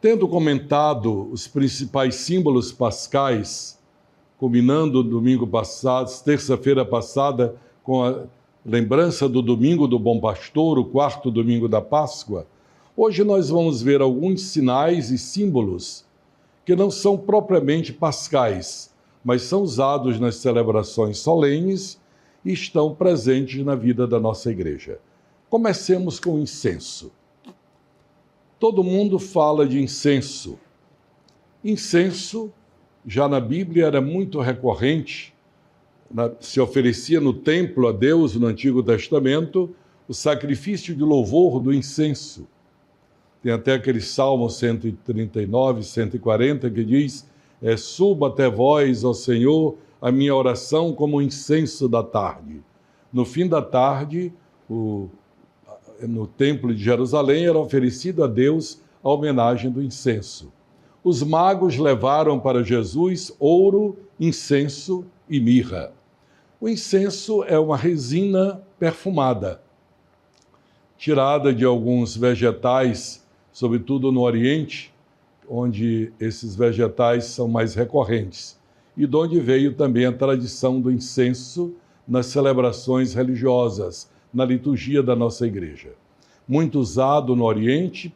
Tendo comentado os principais símbolos pascais, culminando o domingo passado, terça-feira passada, com a lembrança do domingo do Bom Pastor, o quarto domingo da Páscoa, hoje nós vamos ver alguns sinais e símbolos que não são propriamente pascais, mas são usados nas celebrações solenes e estão presentes na vida da nossa igreja. Comecemos com o incenso. Todo mundo fala de incenso. Incenso, já na Bíblia, era muito recorrente, se oferecia no templo a Deus, no Antigo Testamento, o sacrifício de louvor do incenso. Tem até aquele Salmo 139, 140, que diz: suba até vós, ó Senhor, a minha oração como o incenso da tarde. No fim da tarde, no templo de Jerusalém, era oferecido a Deus a homenagem do incenso. Os magos levaram para Jesus ouro, incenso e mirra. O incenso é uma resina perfumada, tirada de alguns vegetais, sobretudo no Oriente, onde esses vegetais são mais recorrentes, e de onde veio também a tradição do incenso nas celebrações religiosas, na liturgia da nossa igreja. Muito usado no Oriente,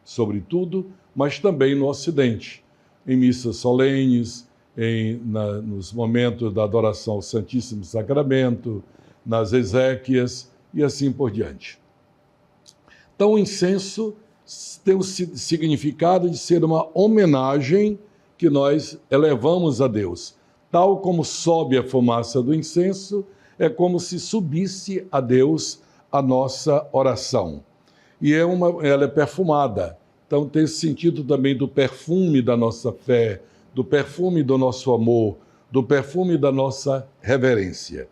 sobretudo, mas também no Ocidente, em missas solenes, nos momentos da adoração ao Santíssimo Sacramento, nas exéquias e assim por diante. Então, o incenso tem o significado de ser uma homenagem que nós elevamos a Deus. Tal como sobe a fumaça do incenso, é como se subisse a Deus a nossa oração. E ela é perfumada. Então tem esse sentido também do perfume da nossa fé, do perfume do nosso amor, do perfume da nossa reverência.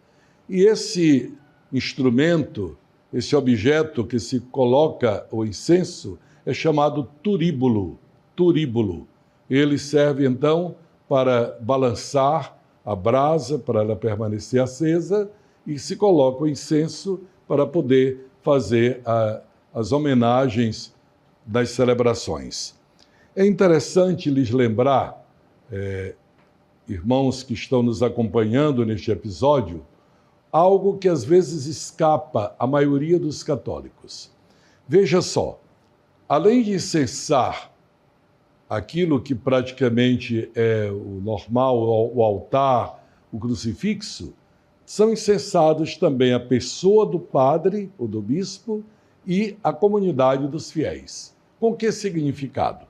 E esse instrumento, esse objeto que se coloca o incenso, é chamado turíbulo. Turíbulo. Ele serve, então, para balançar a brasa, para ela permanecer acesa, e se coloca o incenso para poder fazer as homenagens das celebrações. É interessante lhes lembrar, irmãos que estão nos acompanhando neste episódio, algo que às vezes escapa à maioria dos católicos. Veja só, além de incensar aquilo que praticamente é o normal, o altar, o crucifixo, são incensados também a pessoa do padre ou do bispo e a comunidade dos fiéis. Com que significado?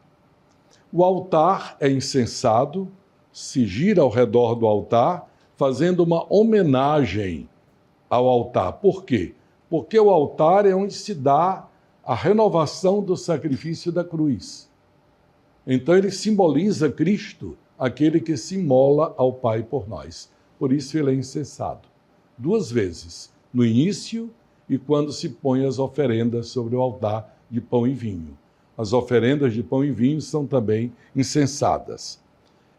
O altar é incensado, se gira ao redor do altar, fazendo uma homenagem ao altar. Por quê? Porque o altar é onde se dá a renovação do sacrifício da cruz. Então ele simboliza Cristo, aquele que se imola ao Pai por nós. Por isso ele é incensado. 2 vezes, no início e quando se põe as oferendas sobre o altar de pão e vinho. As oferendas de pão e vinho são também incensadas.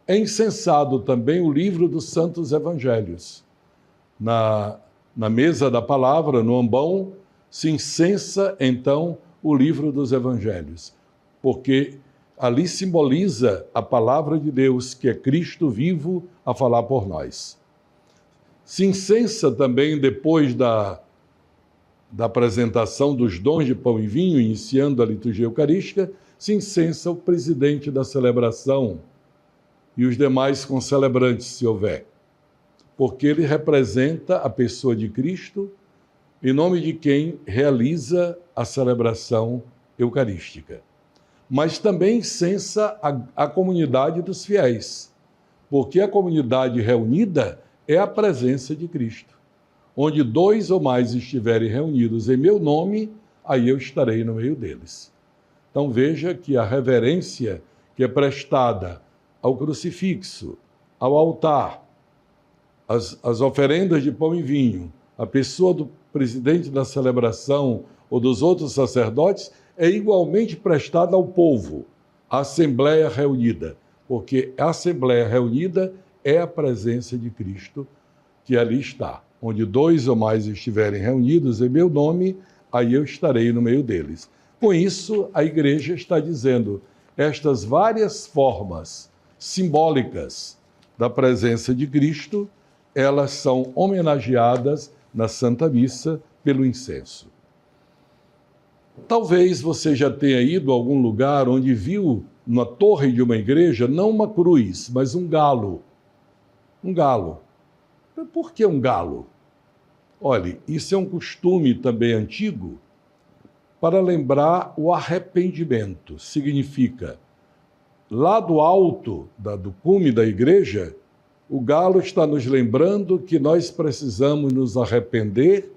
É incensado também o livro dos Santos Evangelhos. Na mesa da palavra, no ambão, se incensa, então, o livro dos Evangelhos, porque ali simboliza a palavra de Deus, que é Cristo vivo a falar por nós. Se incensa também depois da apresentação dos dons de pão e vinho, iniciando a liturgia eucarística, se incensa o presidente da celebração e os demais concelebrantes, se houver, porque ele representa a pessoa de Cristo, em nome de quem realiza a celebração eucarística. Mas também incensa a comunidade dos fiéis, porque a comunidade reunida é a presença de Cristo. Onde 2 ou mais estiverem reunidos em meu nome, aí eu estarei no meio deles. Então veja que a reverência que é prestada ao crucifixo, ao altar, as oferendas de pão e vinho, a pessoa do presidente da celebração ou dos outros sacerdotes, é igualmente prestada ao povo, à Assembleia reunida, porque a Assembleia reunida é a presença de Cristo que ali está. Onde 2 ou mais estiverem reunidos em meu nome, aí eu estarei no meio deles. Com isso, a igreja está dizendo, estas várias formas simbólicas da presença de Cristo, elas são homenageadas na Santa Missa pelo incenso. Talvez você já tenha ido a algum lugar onde viu na torre de uma igreja não uma cruz, mas um galo. Um galo. Por que um galo? Olhe, isso é um costume também antigo para lembrar o arrependimento. Significa, lá do alto, do cume da igreja, o galo está nos lembrando que nós precisamos nos arrepender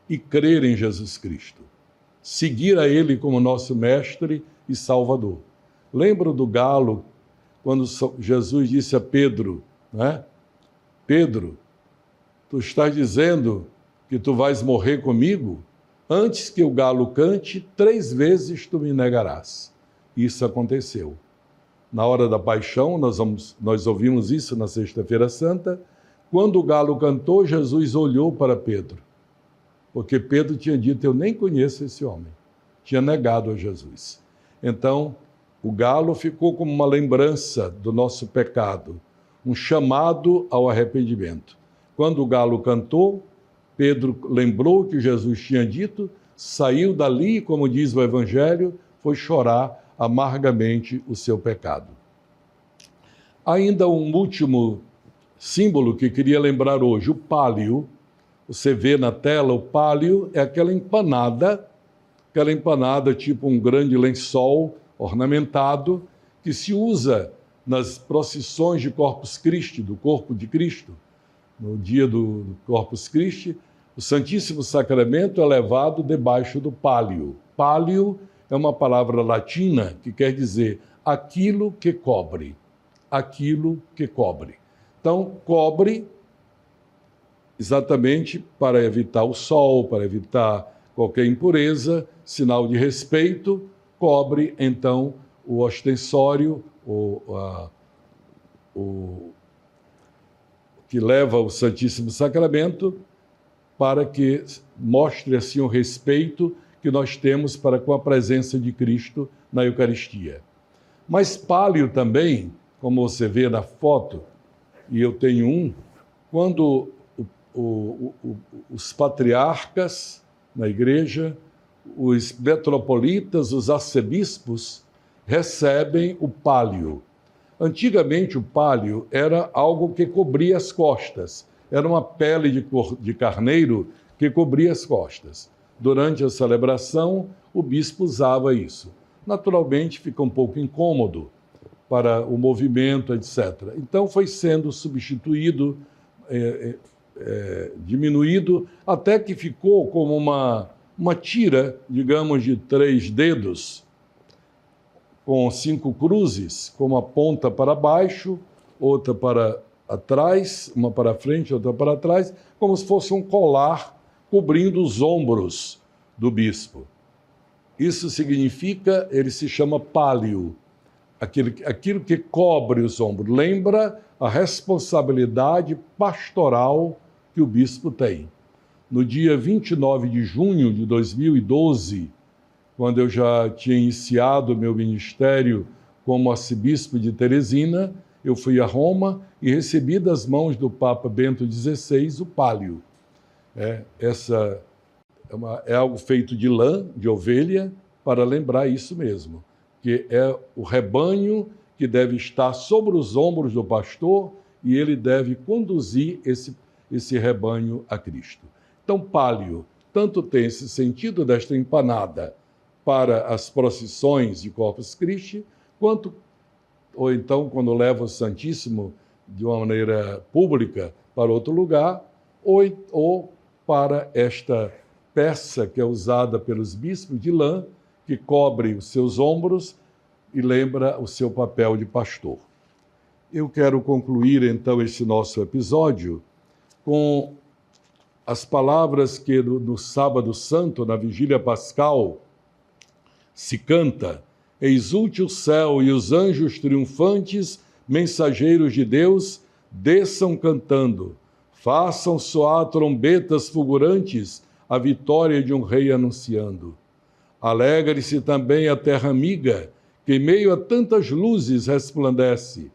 e crer em Jesus Cristo. Seguir a Ele como nosso Mestre e Salvador. Lembra do galo, quando Jesus disse a Pedro, né? Pedro, tu estás dizendo que tu vais morrer comigo? Antes que o galo cante, 3 vezes tu me negarás. Isso aconteceu. Na hora da paixão, nós ouvimos isso na Sexta-feira Santa. Quando o galo cantou, Jesus olhou para Pedro. Porque Pedro tinha dito, eu nem conheço esse homem. Tinha negado a Jesus. Então, o galo ficou como uma lembrança do nosso pecado, um chamado ao arrependimento. Quando o galo cantou, Pedro lembrou que Jesus tinha dito, saiu dali, como diz o Evangelho, foi chorar amargamente o seu pecado. Ainda um último símbolo que queria lembrar hoje, o pálio. Você vê na tela, o pálio é aquela empanada tipo um grande lençol ornamentado, que se usa nas procissões de Corpus Christi, do corpo de Cristo. No dia do Corpus Christi, o Santíssimo Sacramento é levado debaixo do pálio. Pálio é uma palavra latina que quer dizer aquilo que cobre. Aquilo que cobre. Então, cobre exatamente para evitar o sol, para evitar qualquer impureza, sinal de respeito, cobre, então, o ostensório, que leva ao Santíssimo Sacramento, para que mostre assim o respeito que nós temos para com a presença de Cristo na Eucaristia. Mas pálio também, como você vê na foto, e eu tenho um, quando os patriarcas na igreja, os metropolitas, os arcebispos, recebem o pálio. Antigamente o pálio era algo que cobria as costas, era uma pele de carneiro que cobria as costas. Durante a celebração, o bispo usava isso. Naturalmente fica um pouco incômodo para o movimento, etc. Então foi sendo substituído, diminuído, até que ficou como uma tira, digamos, de 3 dedos, com 5 cruzes, com uma ponta para baixo, outra para atrás, uma para frente, outra para trás, como se fosse um colar cobrindo os ombros do bispo. Isso significa, ele se chama pálio, aquilo que cobre os ombros. Lembra a responsabilidade pastoral que o bispo tem. No dia 29 de junho de 2012, quando eu já tinha iniciado o meu ministério como arcebispo de Teresina, eu fui a Roma e recebi das mãos do Papa Bento XVI o pálio. É algo feito de lã, de ovelha, para lembrar isso mesmo, que é o rebanho que deve estar sobre os ombros do pastor e ele deve conduzir esse rebanho a Cristo. Então, pálio tanto tem esse sentido desta empanada para as procissões de Corpus Christi, quanto, ou então, quando leva o Santíssimo de uma maneira pública para outro lugar, ou para esta peça que é usada pelos bispos de lã, que cobre os seus ombros e lembra o seu papel de pastor. Eu quero concluir, então, esse nosso episódio com as palavras que no Sábado Santo, na Vigília Pascal, se canta: exulte o céu e os anjos triunfantes, mensageiros de Deus, desçam cantando, façam soar trombetas fulgurantes, a vitória de um rei anunciando. Alegre-se também a terra amiga, que em meio a tantas luzes resplandece,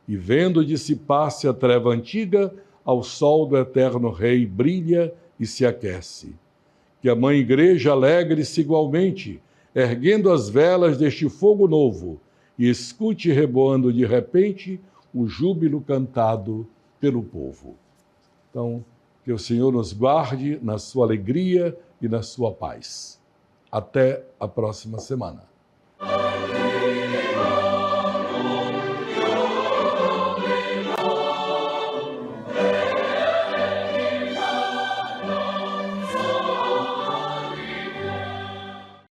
e vendo dissipar-se a treva antiga, ao sol do eterno Rei brilha e se aquece. Que a Mãe Igreja alegre-se igualmente, erguendo as velas deste fogo novo, e escute reboando de repente o júbilo cantado pelo povo. Então, que o Senhor nos guarde na sua alegria e na sua paz. Até a próxima semana.